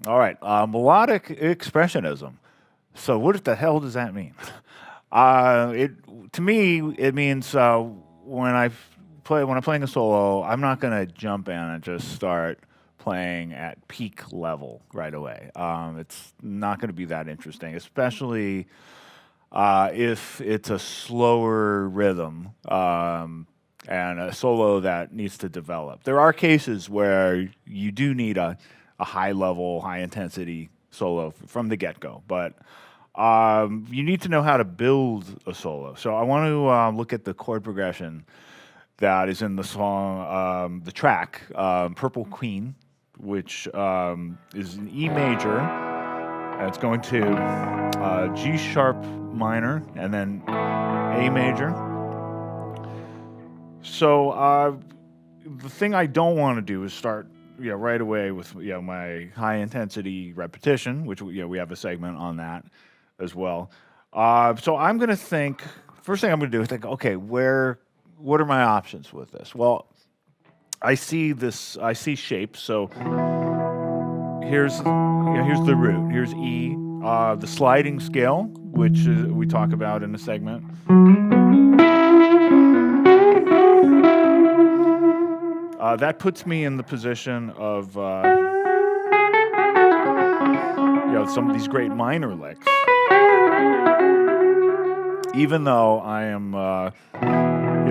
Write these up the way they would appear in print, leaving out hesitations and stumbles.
All right, melodic expressionism. So what the hell does that mean? It to me it means when when I'm playing a solo, I'm not gonna jump in and just start playing at peak level right away. It's not going to be that interesting, especially if it's a slower rhythm and a solo that needs to develop. There are cases where you do need a high level, high intensity solo from the get go, but you need to know how to build a solo. So I want to look at the chord progression that is in the song, the track, Purple Queen, which is an E major. It's going to G sharp minor and then A major. So the thing I don't want to do is start right away with my high intensity repetition, which we have a segment on that as well. So I'm going to think, first thing I'm going to do is think, okay, what are my options with this? Well, I see shapes. So here's the root. Here's E, the sliding scale, which we talk about in a segment. That puts me in the position of some of these great minor licks. Even though I am,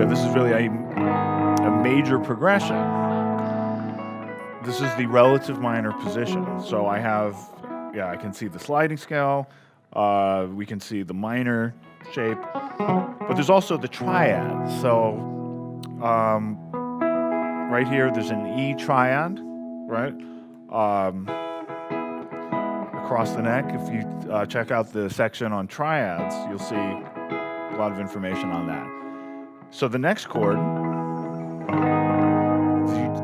this is really a major progression. This is the relative minor position. So I have, I can see the sliding scale. We can see the minor shape, but there's also the triad. So right here, there's an E triad, right? Across the neck. If you check out the section on triads, you'll see a lot of information on that. So the next chord,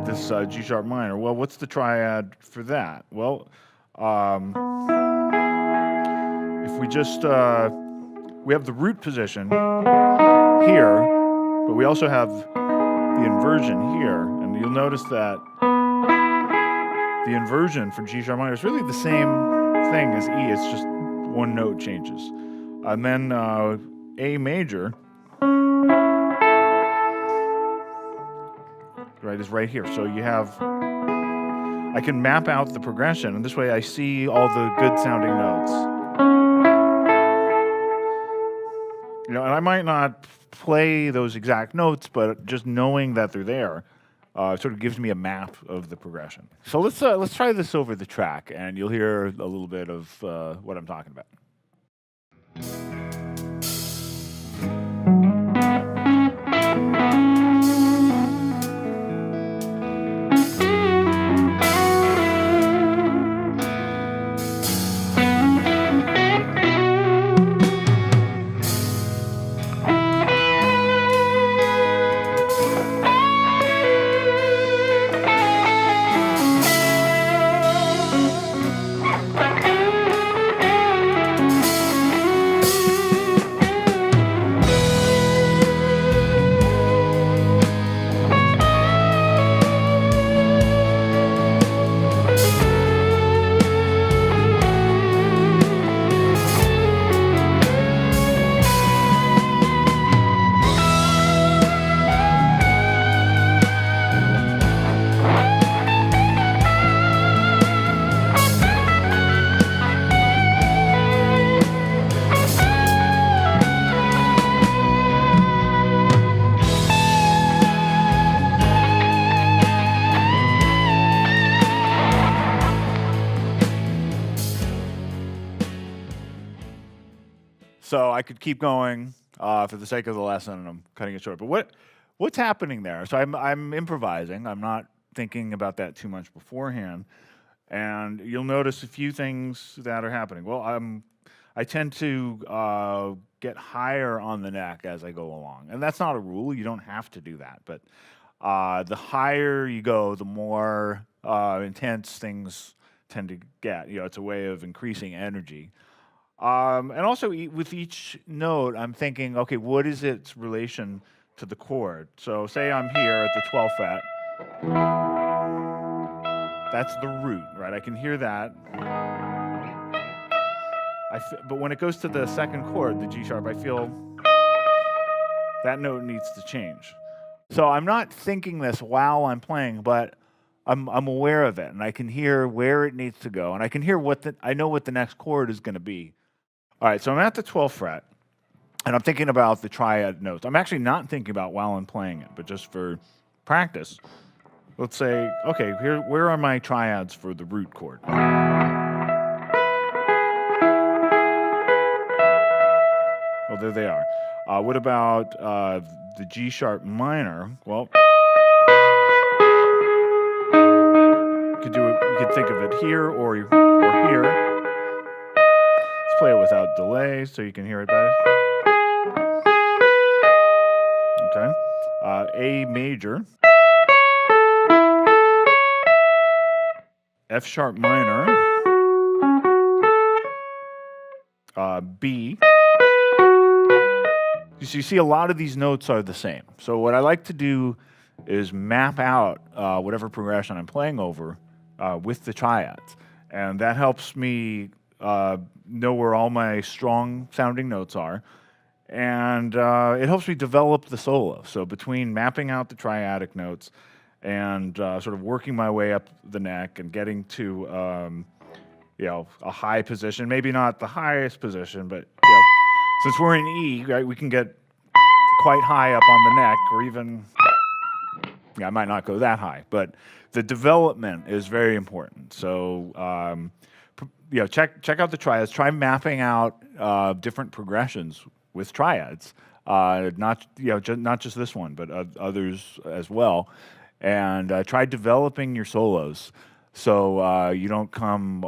this G sharp minor. Well, what's the triad for that? Well, if we just we have the root position here, but we also have the inversion here, and you'll notice that the inversion for G sharp minor is really the same thing as E. It's just one note changes, and then A major. Right, is right here. So you have, I can map out the progression, and this way I see all the good sounding notes. And I might not play those exact notes, but just knowing that they're there sort of gives me a map of the progression. So let's try this over the track, and you'll hear a little bit of what I'm talking about. So I could keep going for the sake of the lesson, and I'm cutting it short. But what's happening there? So I'm improvising. I'm not thinking about that too much beforehand, and you'll notice a few things that are happening. Well, I tend to get higher on the neck as I go along, and that's not a rule. You don't have to do that, but the higher you go, the more intense things tend to get. It's a way of increasing energy. And also with each note, I'm thinking, okay, what is its relation to the chord? So say I'm here at the 12th fret. That's the root, right? I can hear that. But when it goes to the second chord, the G sharp, I feel that note needs to change. So I'm not thinking this while I'm playing, but I'm aware of it, and I can hear where it needs to go, and I can hear I know what the next chord is going to be. All right, so I'm at the 12th fret, and I'm thinking about the triad notes. I'm actually not thinking about while I'm playing it, but just for practice. Let's say, okay, where are my triads for the root chord? Well, there they are. What about the G sharp minor? Well, you could think of it here or here. Let's play it without delay so you can hear it better. Okay. A major. F sharp minor. B. So you see a lot of these notes are the same. So what I like to do is map out whatever progression I'm playing over with the triads. And that helps me know where all my strong sounding notes are. And it helps me develop the solo. So between mapping out the triadic notes and sort of working my way up the neck and getting to a high position, maybe not the highest position, but since we're in E, right, we can get quite high up on the neck, or even, I might not go that high, but the development is very important. So, check out the triads. Try mapping out different progressions with triads, not just this one, but others as well, and try developing your solos so you don't come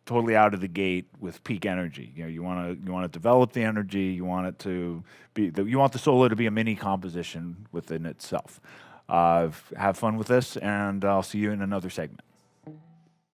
totally out of the gate with peak energy. You want to develop the energy. You want it to be. You want the solo to be a mini composition within itself. Have fun with this, and I'll see you in another segment.